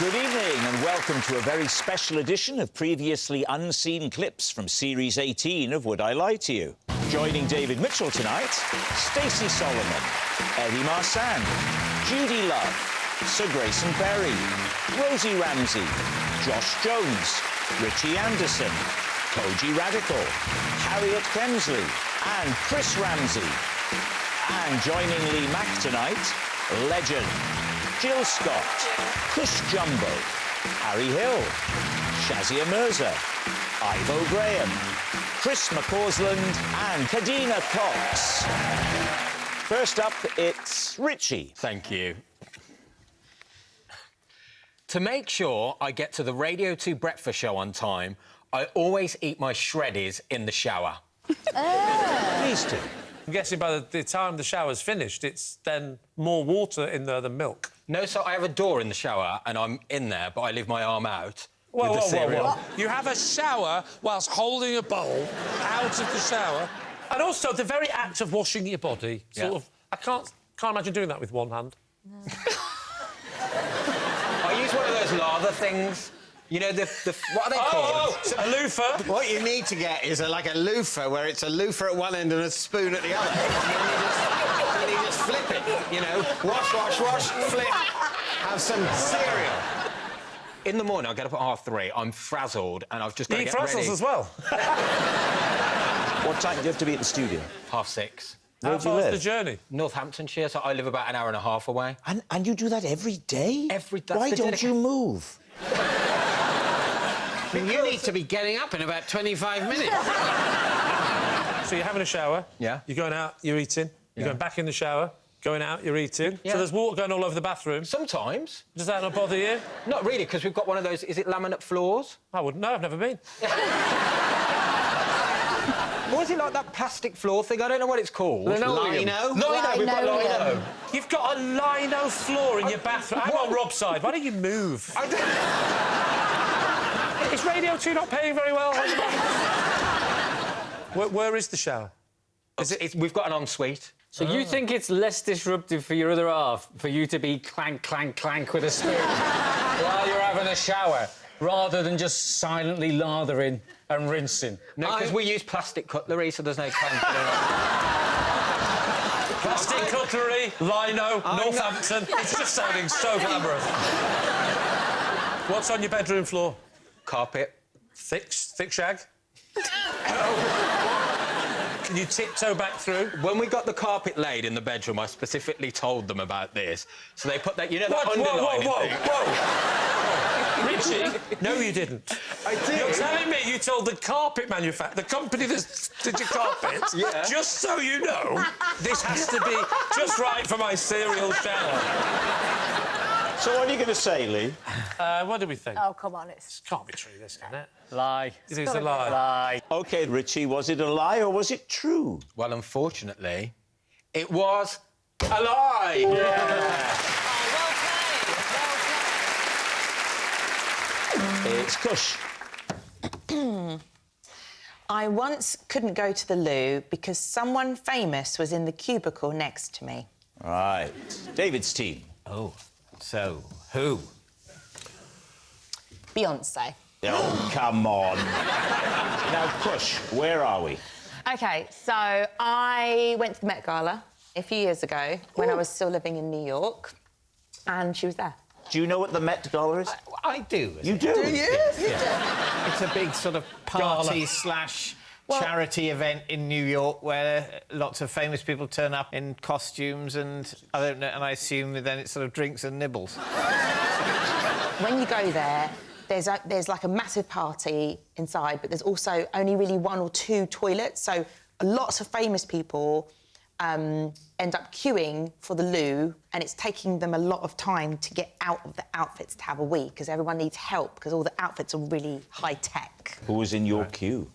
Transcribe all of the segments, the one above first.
Good evening and welcome to a very special edition of previously unseen clips from Series 18 of Would I Lie to You? Joining David Mitchell tonight, Stacey Solomon, Eddie Marsan, Judi Love, Sir Grayson Berry, Rosie Ramsey, Josh Jones, Richie Anderson, Kojey Radical, Harriet Kemsley and Chris Ramsey. And joining Lee Mack tonight, legend, Jill Scott, Cush Jumbo, Harry Hill, Shazia Mirza, Ivo Graham, Chris McCausland and Kadeena Cox. First up, it's Richie. Thank you. To make sure I get to the Radio 2 breakfast show on time, I always eat my shreddies in the shower. Please do. I'm guessing by the time the shower's finished, it's then more water in there than milk. No, so I have a door in the shower and I'm in there, but I leave my arm out with the cereal. Whoa. You have a shower whilst holding a bowl out of the shower. And also, the very act of washing your body, sort of... I can't imagine doing that with one hand. No. I use one of those lather things. You know, what are they called? A loofah. What you need to get is like a loofah, where it's a loofah at one end and a spoon at the other. And you just flip it, you know. Wash, flip. Have some cereal. In the morning, I get up at 3:30, I'm frazzled, and I've just got to get ready. You eat frazzles as well? What time do you have to be at the studio? 6:30. Where do you live? The journey? Northamptonshire, so I live about an hour and a half away. And you do that every day? Every day. Why don't you move? I mean, you need to be getting up in about 25 minutes. So you're having a shower. Yeah. You're going out, you're eating. You're going back in the shower, going out, you're eating. Yeah. So there's water going all over the bathroom. Sometimes. Does that not bother you? Not really, because we've got one of those... Is it laminate floors? I wouldn't know, I've never been. What is it, like that plastic floor thing? I don't know what it's called. Lino? We've got lino. You've got a lino floor in your bathroom. I'm on Rob's side. Why don't you move? Is Radio 2 not paying very well? Where is the shower? We've got an ensuite. So you think it's less disruptive for your other half for you to be clank, clank, clank with a spoon while you're having a shower, rather than just silently lathering and rinsing? No, because we use plastic cutlery, so there's no clank. Plastic cutlery, lino, Northampton. It's just sounding so glamorous. What's on your bedroom floor? Carpet. Thick shag? Can you tiptoe back through? When we got the carpet laid in the bedroom, I specifically told them about this. So they put that, you know, that underlining thing. Whoa! Richie, no, you didn't. I did. You're telling me you told the carpet manufacturer, the company that did your carpets, just so you know, this has to be just right for my cereal shower. So what are you going to say, Lee? What do we think? Oh, come on, it's... Can't be true, this, can it? Lie. It is a lie. Lie. OK, Richie, was it a lie or was it true? Well, unfortunately, it was a lie. Oh, well played. It's Cush. I once couldn't go to the loo because someone famous was in the cubicle next to me. Right. David's team. Oh, so, who? Beyonce. Oh, come on. Now, Cush, where are we? OK, so I went to the Met Gala a few years ago when I was still living in New York, and she was there. Do you know what the Met Gala is? I do. You do? Do you? Yeah. It's a big sort of party / charity event in New York where lots of famous people turn up in costumes and I don't know, and I assume then it's sort of drinks and nibbles. When you go there, there's like a massive party inside, but there's also only really 1 or 2 toilets, so lots of famous people end up queuing for the loo, and it's taking them a lot of time to get out of the outfits to have a wee, because everyone needs help, because all the outfits are really high-tech. Who was in your queue?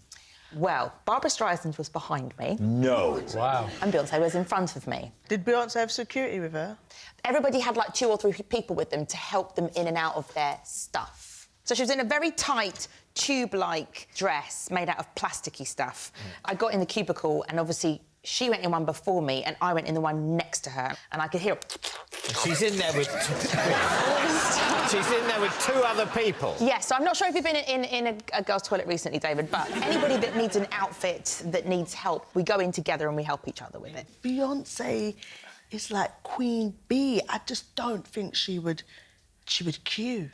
Well, Barbara Streisand was behind me. No. Wow. And Beyonce was in front of me. Did Beyonce have security with her? Everybody had, like, 2 or 3 people with them to help them in and out of their stuff. So she was in a very tight, tube-like dress made out of plasticky stuff. I got in the cubicle, and obviously she went in one before me, and I went in the one next to her, and I could hear She's in there with... She's in there with 2 other people. Yes, so I'm not sure if you've been in a girls' toilet recently, David, but anybody that needs an outfit that needs help, we go in together and we help each other with it. Beyonce is like Queen Bee. I just don't think she would queue.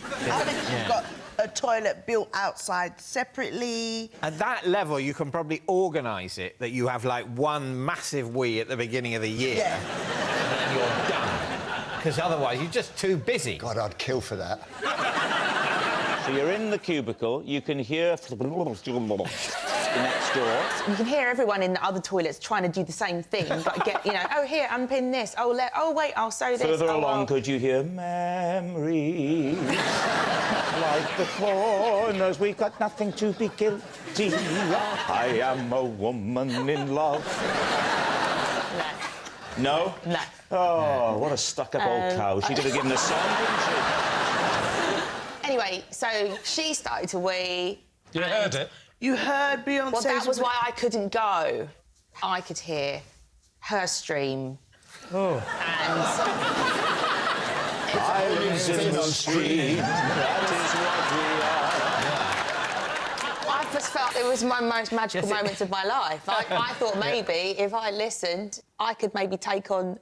I think she's got a toilet built outside separately. At that level, you can probably organise it that you have, like, one massive wee at the beginning of the year. Yeah. And then you're done. Because otherwise, you're just too busy. God, I'd kill for that. So you're in the cubicle, you can hear next door. You can hear everyone in the other toilets trying to do the same thing, like get, you know, oh, here, unpin this, oh, wait, I'll sew this. Further along, could you hear memories like the corners? We've got nothing to be guilty. I am a woman in love. No? No. Oh, what a stuck-up old cow. She could have given a song, didn't she? Anyway, so she started to wee. You heard it? You heard Beyonce. Well, that was why I couldn't go. I could hear her stream. Oh. And... Islands in the stream, that is what we are. I just felt it was my most magical moments of my life. I thought maybe if I listened, I could maybe take on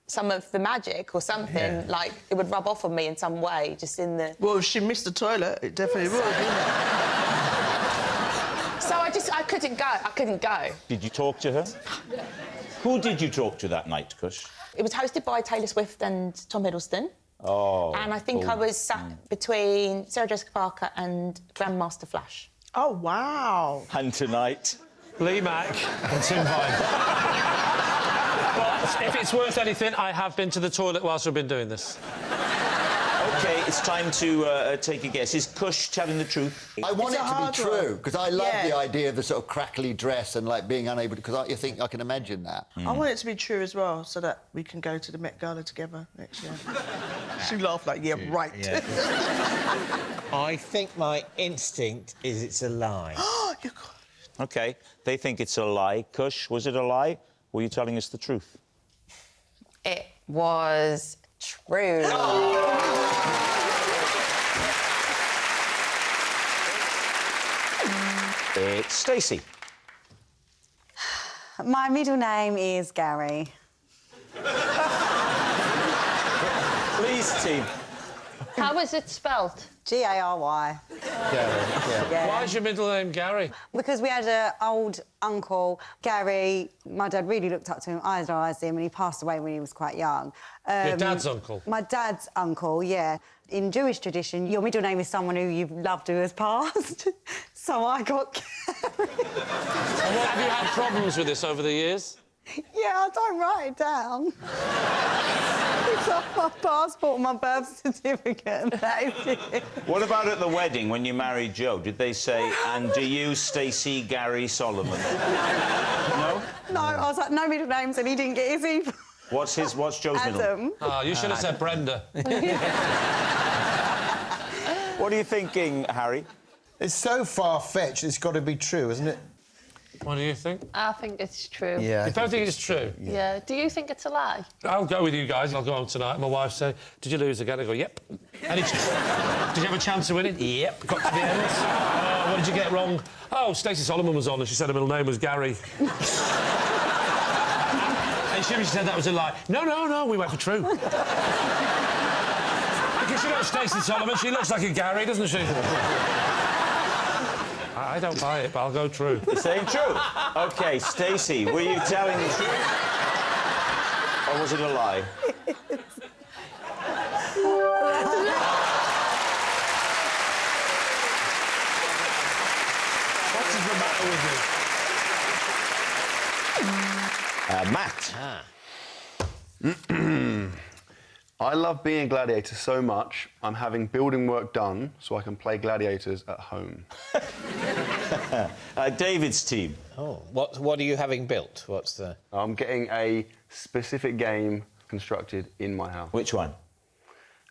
some of the magic or something, like it would rub off on me in some way, just in the... Well, if she missed the toilet, it definitely would, wouldn't it? So I couldn't go. I couldn't go. Did you talk to her? Who did you talk to that night, Cush? It was hosted by Taylor Swift and Tom Hiddleston. Oh. And I think I was sat between Sarah Jessica Parker and Grandmaster Flash. Oh, wow. And tonight... Lee Mack and Tim Vine. But if it's worth anything, I have been to the toilet whilst we've been doing this. OK, it's time to take a guess. Is Cush telling the truth? I want it to be true, because I love Yeah. the idea of the sort of crackly dress and, like, being unable to... Because I think I can imagine that. I want it to be true as well, so that we can go to the Met Gala together next year. She laughed like, yeah, right. Yeah. I think my instinct is it's a lie. You OK, they think it's a lie. Cush, was it a lie? Were you telling us the truth? It was true. It's Stacey. My middle name is Gary. Please, team. How is it spelt? Gary. Yeah. Why is your middle name Gary? Because we had an old uncle, Gary. My dad really looked up to him, idolised him, and he passed away when he was quite young. Your dad's uncle? My dad's uncle, yeah. In Jewish tradition, your middle name is someone who you've loved who has passed. So I got Gary. And what, have you had problems with this over the years? Yeah, I don't write it down. It's on my passport and my birth certificate. That is it. What about at the wedding when you married Joe? Did they say, and do you, Stacey Gary Solomon? No? No, I was like, no middle names, and he didn't get his either. What's Joe's middle? Adam. Oh, you should have said Brenda. What are you thinking, Harry? It's so far-fetched, it's got to be true, isn't it? What do you think? I think it's true. Yeah. You don't think it's true? Yeah. Do you think it's a lie? I'll go with you guys. I'll go home tonight. My wife say, "Did you lose again?" I go, "Yep." Did you have a chance of winning? Yep. Got to the end. Oh, what did you get wrong? Oh, Stacey Solomon was on and she said her middle name was Gary. And she said that was a lie. No, we went for true. Because you know Stacey Solomon, she looks like a Gary, doesn't she? I don't buy it, but I'll go true. You're saying true? OK, Stacey, were you telling the truth? Or was it a lie? What is the matter with you? Matt. I love being a gladiator so much, I'm having building work done so I can play gladiators at home. David's team. Oh, what are you having built? What's the... I'm getting a specific game constructed in my house. Which one?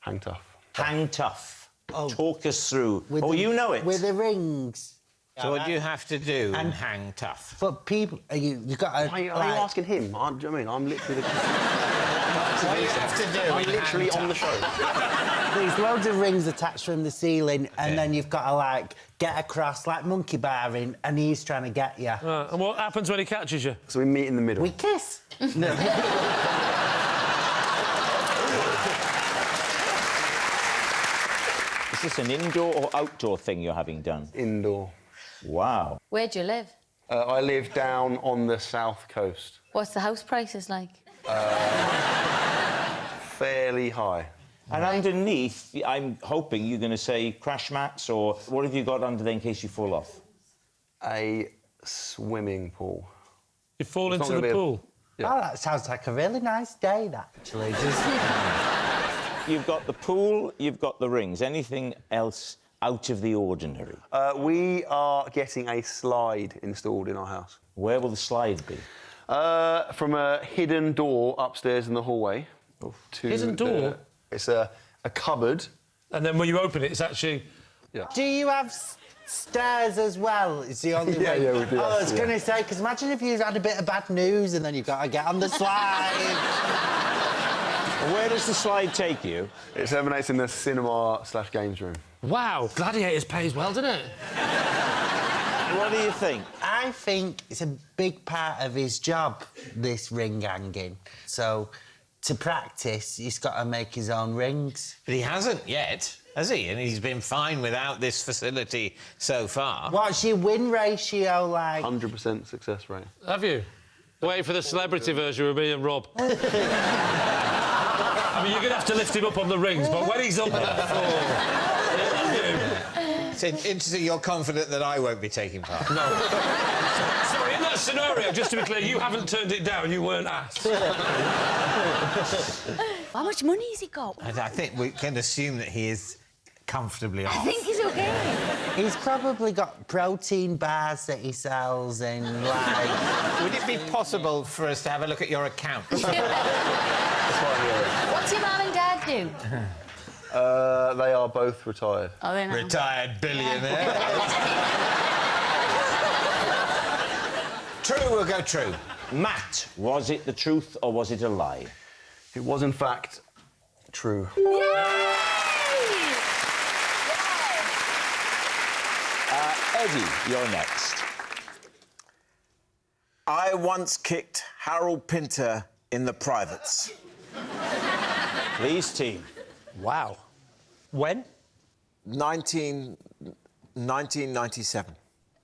Hang Tough. Hang Tough. Oh. Talk us through. With Oh, the- you know it. With the rings. So what do you have to do and hang tough? For people... You got to... Are you asking him? Do you know what I mean? I'm literally the... What you have to do... We're literally on the show. There's loads of rings attached from the ceiling, and then you've got to, like, get across, like monkey barring, and he's trying to get you. And what happens when he catches you? So we meet in the middle. We kiss. No. Is this an indoor or outdoor thing you're having done? Indoor. Wow. Where do you live? I live down on the south coast. What's the house prices like? Fairly high. And underneath, I'm hoping you're going to say crash mats, or what have you got under there in case you fall off? A swimming pool. You fall It's into not the gonna be pool? Yeah. Oh, that sounds like a really nice day, that, actually. You've got the pool, you've got the rings. Anything else out of the ordinary? We are getting a slide installed in our house. Where will the slide be? From a hidden door upstairs in the hallway. To Hidden door? It's a cupboard. And then when you open it, it's actually... Yeah. Do you have stairs as well? Is the only way? Yeah, we do. I was going to say, because imagine if you've had a bit of bad news and then you've got to get on the slide. Where does the slide take you? It emanates in the cinema/games room. Wow, Gladiators pays well, doesn't it? What do you think? I think it's a big part of his job, this ring hanging. So, to practice, he's got to make his own rings. But he hasn't yet, has he? And he's been fine without this facility so far. What's your win ratio like? 100% success rate. Have you? Wait for the celebrity version with me and Rob. I mean, you're going to have to lift him up on the rings, but when he's up on the floor... It's interesting you're confident that I won't be taking part. No. Sorry, in that scenario, just to be clear, you haven't turned it down, you weren't asked. How much money has he got? I think we can assume that he is comfortably off. I think he's OK. He's probably got protein bars that he sells and, like... Would it be possible for us to have a look at your account? What's your mum and dad do? They are both retired. Oh, they know. Retired billionaire. True, we'll go true. Matt, was it the truth or was it a lie? It was, in fact, true. Eddie, you're next. I once kicked Harold Pinter in the privates. Please, team. Wow. When? 1997.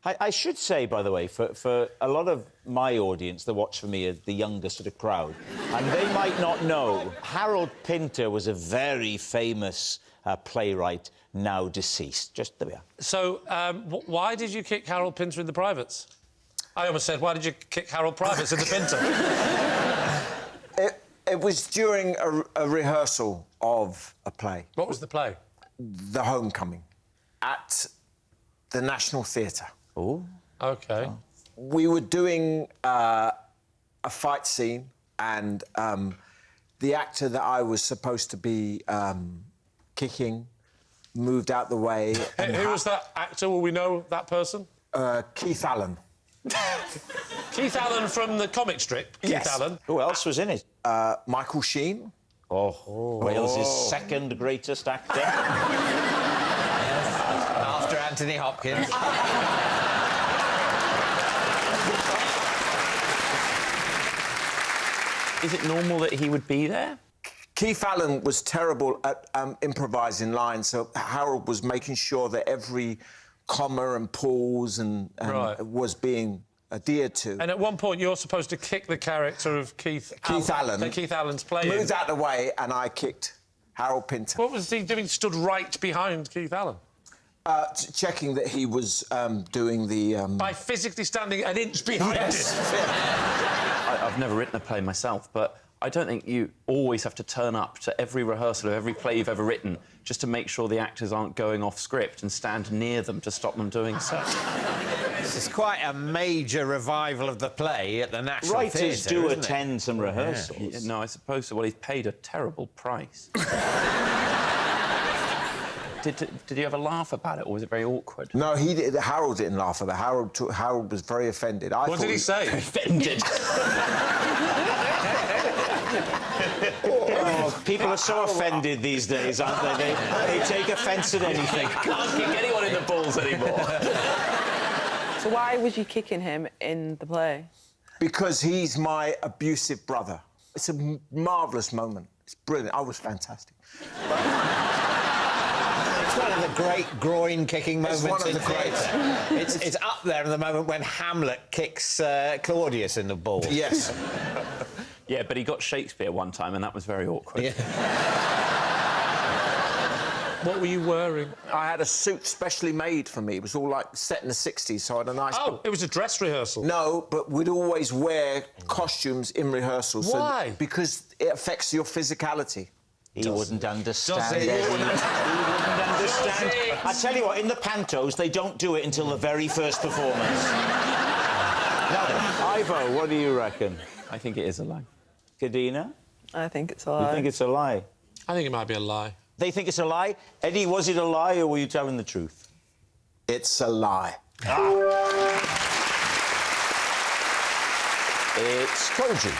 I should say, by the way, for a lot of my audience that watch for me are the younger sort of crowd, and they might not know, Harold Pinter was a very famous playwright, now deceased. Just there we are. So, why did you kick Harold Pinter in the privates? I almost said, why did you kick Harold Privates in the Pinter? It was during a rehearsal of a play. What was the play? The Homecoming, at the National Theatre. Oh. OK. We were doing a fight scene, and the actor that I was supposed to be kicking moved out the way. Who was that actor? Will we know that person? Keith Allen. Keith Allen from the comic strip? Yes. Keith Allen. Who else was in it? Michael Sheen. Wales' second greatest actor. After Anthony Hopkins. Is it normal that he would be there? Keith Allen was terrible at improvising lines, so Harold was making sure that every comma and pause and was being adhered to. And at one point, you're supposed to kick the character of Keith Allen. That Keith Allen's playing. Moved out of the way, and I kicked Harold Pinter. What was he doing? Stood right behind Keith Allen? Checking that he was doing the... By physically standing an inch behind him? I've never written a play myself, but I don't think you always have to turn up to every rehearsal of every play you've ever written just to make sure the actors aren't going off script and stand near them to stop them doing so. This is quite a major revival of the play at the National Theatre. Writers do attend some rehearsals. Yeah, no, I suppose so. Well, he's paid a terrible price. Did you ever laugh about it, or was it very awkward? No, he did. Harold didn't laugh about it. Harold was very offended. What did he say? Offended. Oh, people are so offended these days, aren't they? They take offence at anything. Can't kick anyone in the balls anymore. So why was you kicking him in the play? Because he's my abusive brother. It's a marvellous moment. It's brilliant. I was fantastic. It's one of the great groin-kicking moments one of in the great. theatre. It's up there in the moment when Hamlet kicks Claudius in the balls. Yes. Yeah, but he got Shakespeare one time, and that was very awkward. Yeah. What were you wearing? I had a suit specially made for me. It was all, like, set in the 60s, so I had a nice... Oh, it was a dress rehearsal? No, but we'd always wear costumes in rehearsals. Why? So, because it affects your physicality. He wouldn't understand. He Eddie. wouldn't Understand. I tell you what, in the pantos, they don't do it until the very first performance. Ivo, what do you reckon? I think it is a lie. Kadeena? I think it's a lie. You think it's a lie? I think it might be a lie. They think it's a lie? Eddie, was it a lie, or were you telling the truth? It's a lie. It's Kojey.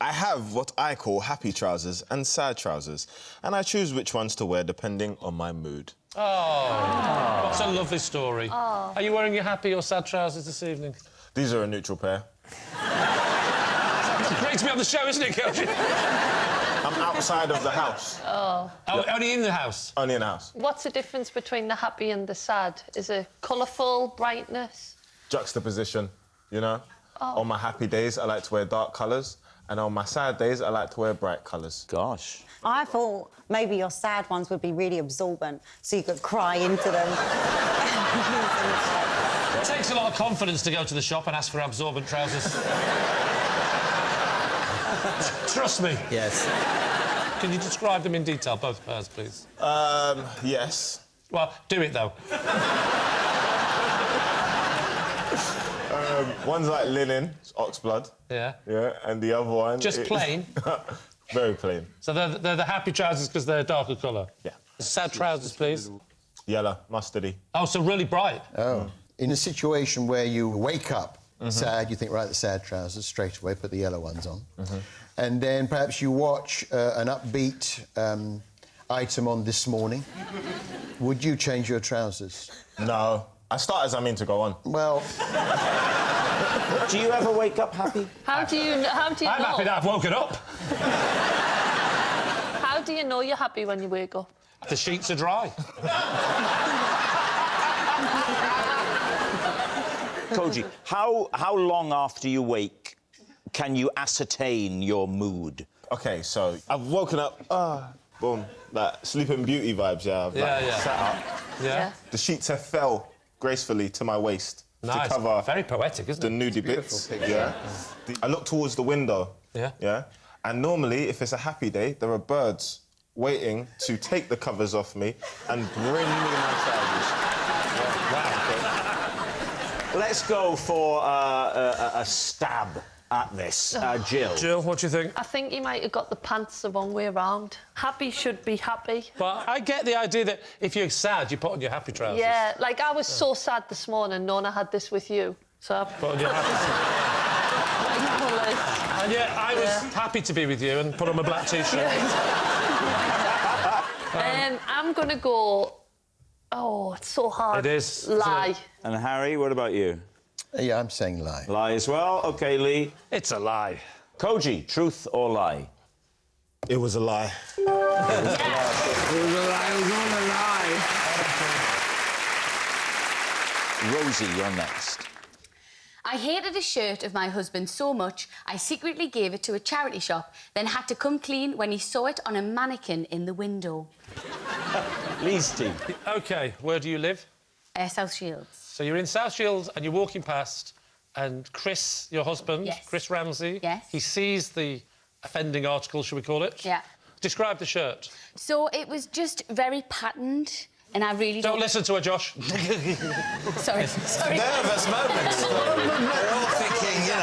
I have what I call happy trousers and sad trousers, and I choose which ones to wear depending on my mood. Oh, what's a lovely story. Oh. Are you wearing your happy or sad trousers this evening? These are a neutral pair. It's great to be on the show, isn't it, Kojey? I'm outside of the house. Oh. Oh, only in the house? Only in the house. What's the difference between the happy and the sad? Is it colourful, brightness? Juxtaposition, you know? Oh. On my happy days, I like to wear dark colours, and on my sad days, I like to wear bright colours. Gosh. I thought maybe your sad ones would be really absorbent, so you could cry into them. It takes a lot of confidence to go to the shop and ask for absorbent trousers. Trust me. Yes. Can you describe them in detail, both pairs, please? Yes. Well, do it, though. One's like linen, it's oxblood. Yeah. Yeah, and the other one... Just plain? Very plain. So they're the happy trousers because they're a darker colour? Yeah. Sad trousers, please. Yellow, mustardy. Oh, so really bright? Oh. In a situation where you wake up sad, you think, right, the sad trousers, straight away, put the yellow ones on. And then perhaps you watch an upbeat item on This Morning. Would you change your trousers? No. I start as I mean to go on. Well... Do you ever wake up happy? How do you know? I'm happy that I've woken up. How do you know you're happy when you wake up? The sheets are dry. Kojey, how long after you wake can you ascertain your mood? OK, so I've woken up, boom, like Sleeping Beauty vibes, yeah. I've sat up. Yeah. The sheets have fell gracefully to my waist Nice. to cover Very poetic, isn't the it? nudie bits. Yeah. I look towards the window. Yeah. Yeah. And normally, if it's a happy day, there are birds waiting to take the covers off me and bring me my trousers. Let's go for a stab at this. Jill. Jill, what do you think? I think you might have got the pants the wrong way around. Happy should be happy. But I get the idea that if you're sad, you put on your happy trousers. Yeah, like I was so sad this morning knowing I had this with you. So I Put on your happy trousers. And yet I was happy to be with you and put on my black T-shirt. I'm going to go... Oh, it's so hard. It is. Lie. And Harry, what about you? Yeah, I'm saying lie. Lie as well. OK, Lee. It's a lie. Kojey, truth or lie? It was a lie. It was a lie. It was all a lie. Rosie, you're next. I hated a shirt of my husband so much, I secretly gave it to a charity shop, then had to come clean when he saw it on a mannequin in the window. Lee's team. OK, where do you live? South Shields. So you're in South Shields and you're walking past, and Chris, your husband, Yes. Chris Ramsey, Yes. he sees the offending article, shall we call it? Yeah. Describe the shirt. So it was just very patterned, and I really Don't listen to her, Josh. Sorry. Nervous moments. We're all thinking, you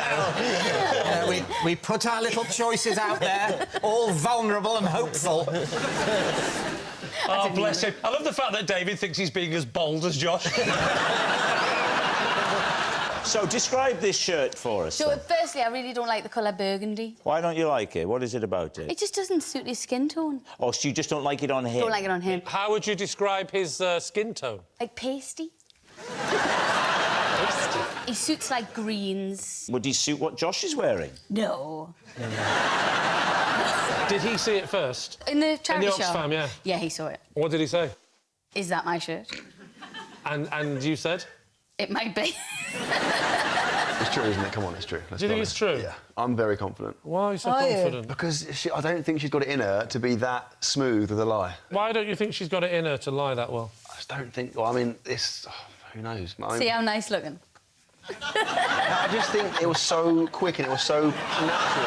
know... we put our little choices out there, all vulnerable and hopeful. Oh, bless him. I love the fact that David thinks he's being as bold as Josh. So, describe this shirt for us. So, then. firstly, I really don't like the colour burgundy. Why don't you like it? What is it about it? It just doesn't suit his skin tone. Oh, so you just don't like it on him? Don't like it on him. How would you describe his skin tone? Like pasty. He suits like greens. Would he suit what Josh is wearing? No. Did he see it first? In the charity shop? Oxfam, yeah. Yeah, he saw it. What did he say? Is that my shirt? And you said? It might be. It's true, isn't it? Come on, it's true. Do you think it's true? Yeah. I'm very confident. Why are you so confident? Because I don't think she's got it in her to be that smooth with a lie. Why don't you think she's got it in her to lie that well? I just don't think... Well, I mean, it's... who knows? See how nice looking? I just think it was so quick and it was so natural.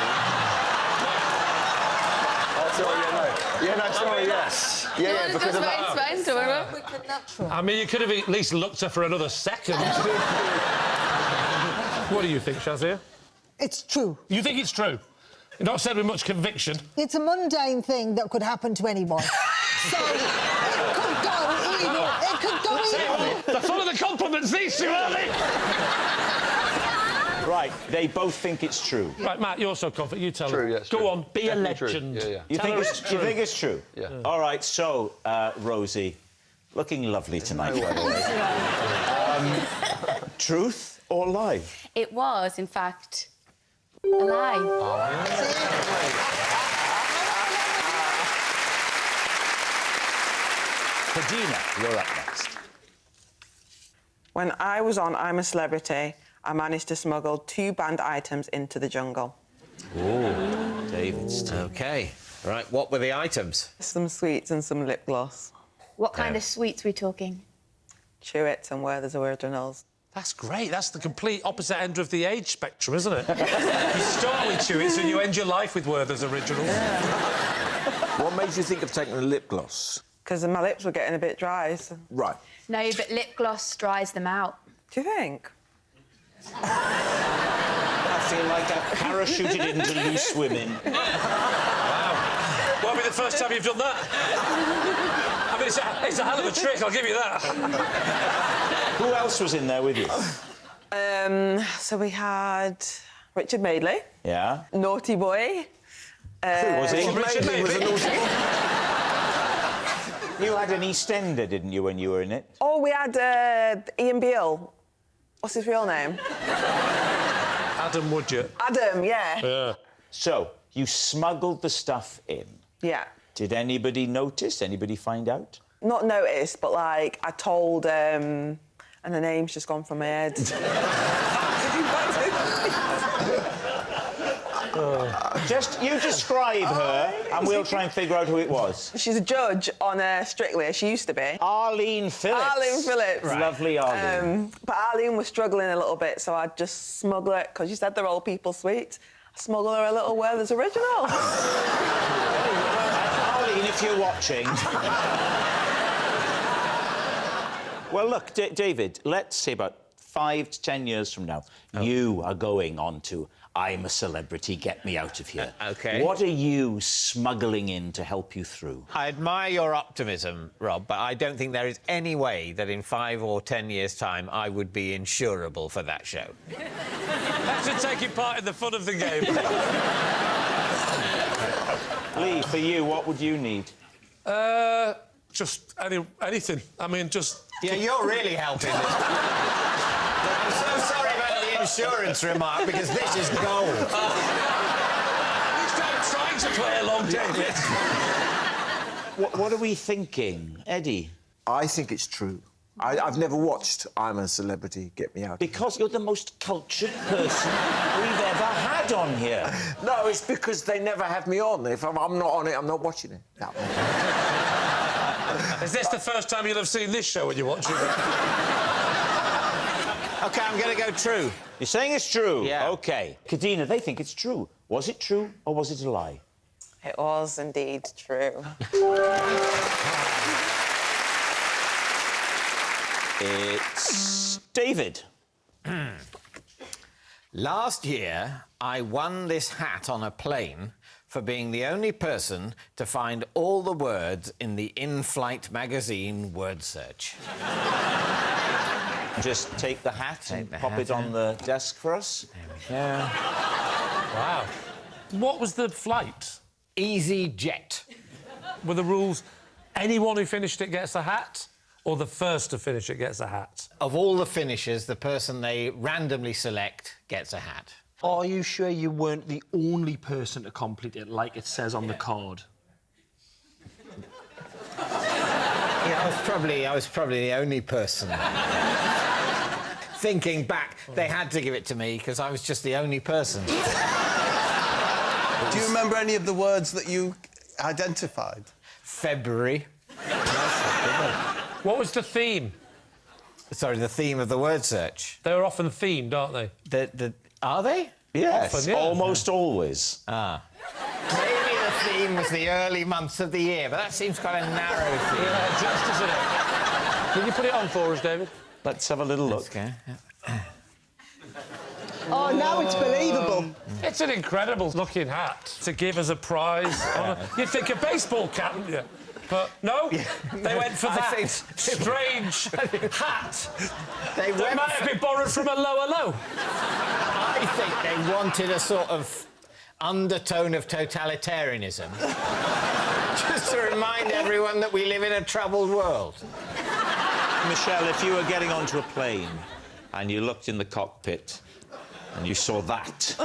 Sorry, yes. Yeah, because of that. It's fine, don't worry about it. I mean, you could have at least looked her for another second. What do you think, Shazia? It's true. You think it's true? You're not said with much conviction. It's a mundane thing that could happen to anyone. So, it could go either. It could go either. They're full of the compliments, these two, aren't they? Right, they both think it's true. Right, Matt, you're so confident. You tell True, them. yeah, it's Go true. on, be Definitely a true. legend. Yeah, yeah. You think it's true? Yeah. All right, so, Rosie, looking lovely tonight, by the way. Truth or lie? It was, in fact, a lie. Kadeena, you're up next. When I was on I'm a Celebrity, I managed to smuggle 2 banned items into the jungle. Oh, David's team. OK. Right, what were the items? Some sweets and some lip gloss. What kind of sweets we talking? Chewits and Werther's Originals. That's great. That's the complete opposite end of the age spectrum, isn't it? You start with Chewits and you end your life with Werther's Originals. Yeah. What made you think of taking a lip gloss? Because my lips were getting a bit dry. So... Right. No, but lip gloss dries them out. Do you think? I feel like I've parachuted into loose women. Wow. Won't be the first time you've done that. I mean, it's a hell of a trick, I'll give you that. Who else was in there with you? So we had Richard Madeley. Yeah. Naughty Boy. Who was he? Richard Madeley was a Madeley. naughty boy. You had an EastEnder, didn't you, when you were in it? Oh, we had Ian Beale. What's his real name? Adam Woodgett. Adam, yeah. Yeah. So, you smuggled the stuff in. Yeah. Did anybody notice? Anybody find out? Not noticed, but, like, I told, and the name's just gone from my head. Just, you describe her, and we'll try and figure out who it was. She's a judge on Strictly. She used to be. Arlene Phillips. Arlene Phillips. Right. Lovely Arlene. But Arlene was struggling a little bit, so I'd just smuggle it, because you said they're old people sweets. I smuggle her a little Werther's Original. Arlene, if you're watching... Well, look, David, let's say about 5 to 10 years from now, you are going on to I'm a Celebrity, get me out of here. OK. What are you smuggling in to help you through? I admire your optimism, Rob, but I don't think there is any way that in 5 or 10 years' time I would be insurable for that show. That's for taking part in the fun of the game. Lee, for you, what would you need? Just anything. I mean, just... Yeah, you're really helping this. I'm so sorry about the insurance remark, because this is gold. Stop trying to play along, David. What are we thinking? Eddie? I think it's true. I've never watched I'm a Celebrity, get me out. Because you're the most cultured person we've ever had on here. No, it's because they never have me on. If I'm not on it, I'm not watching it. No. Is this the first time you'll have seen this show when you're watching it? OK, I'm going to go true. You're saying it's true? Yeah. OK. Kadeena, they think it's true. Was it true or was it a lie? It was indeed true. It's David. Last year, I won this hat on a plane for being the only person to find all the words in the in-flight magazine word search. Just take the hat and pop it on the desk for us. There we go. Wow. What was the flight? EasyJet. Were the rules anyone who finished it gets a hat, or the first to finish it gets a hat? Of all the finishers, the person they randomly select gets a hat. Are you sure you weren't the only person to complete it, like it says on the card? Yeah, I was probably the only person. Thinking back, they had to give it to me because I was just the only person. Do you remember any of the words that you identified? February. What was the theme? Sorry, the theme of the word search. They were often themed, aren't they? Are they? Yes, often, yeah. almost always. Ah. Maybe the theme was the early months of the year, but that seems quite a narrow theme. Yeah, just, isn't it? Can you put it on for us, David? Let's have a little look. Okay. Oh, now it's believable. It's an incredible-looking hat to give as a prize. You'd think a baseball cap, wouldn't you? But no, they went for that strange hat. They might have been borrowed from a lower low. I think they wanted a sort of undertone of totalitarianism. Just to remind everyone that we live in a troubled world. Michelle, if you were getting onto a plane and you looked in the cockpit and you saw that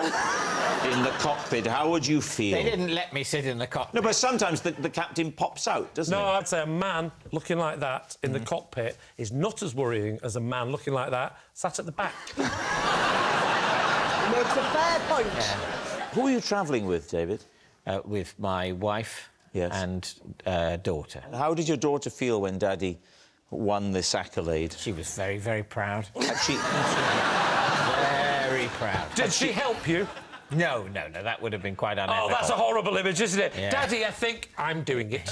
in the cockpit, how would you feel? They didn't let me sit in the cockpit. No, but sometimes the captain pops out, doesn't he? No, I'd say a man looking like that in the cockpit is not as worrying as a man looking like that sat at the back. Makes a fair point. Yeah. Who are you travelling with, David? With my wife and daughter. How did your daughter feel when Daddy won this accolade? She was very, very proud. Actually, very proud. Did she help you? No, that would have been quite unethical. Oh, that's a horrible image, isn't it? Yeah. Daddy, I think I'm doing it.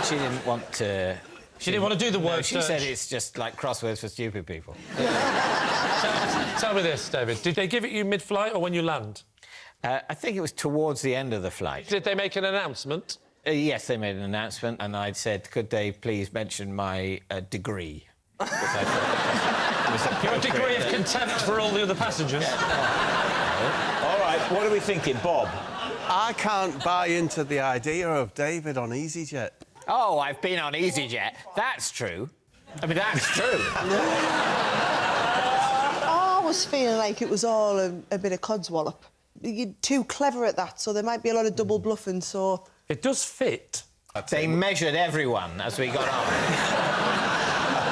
She didn't want to... She didn't want to do the word She search. said it's just like crosswords for stupid people. Tell me this, David. Did they give it you mid-flight or when you land? I think it was towards the end of the flight. Did they make an announcement? Yes, they made an announcement, and I said, could they please mention my degree? Your degree of contempt for all the other passengers. All right, what are we thinking, Bob? I can't buy into the idea of David on EasyJet. Oh, I've been on EasyJet. That's true. I mean, that's true. I was feeling like it was all a bit of codswallop. You're too clever at that, so there might be a lot of double bluffing, so... It does fit. They measured everyone as we got on.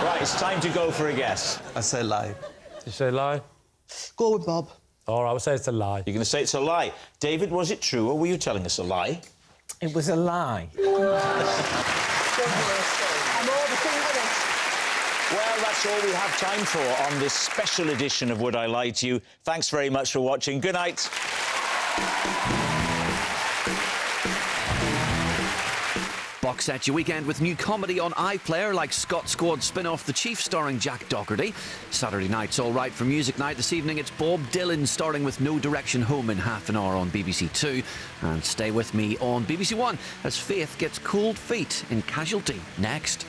Right, it's time to go for a guess. I say lie. You say lie? Go with Bob. All right, I would say it's a lie. You're going to say it's a lie. David, was it true, or were you telling us a lie? It was a lie. I'm overthinking it. Well, that's all we have time for on this special edition of Would I Lie to You. Thanks very much for watching. Good night. Box set your weekend with new comedy on iPlayer like Scott Squad spin-off The Chief starring Jack Doherty. Saturday night's all right for music night. This evening it's Bob Dylan starring with No Direction Home in half an hour on BBC Two. And stay with me on BBC One as Faith gets cold feet in Casualty next.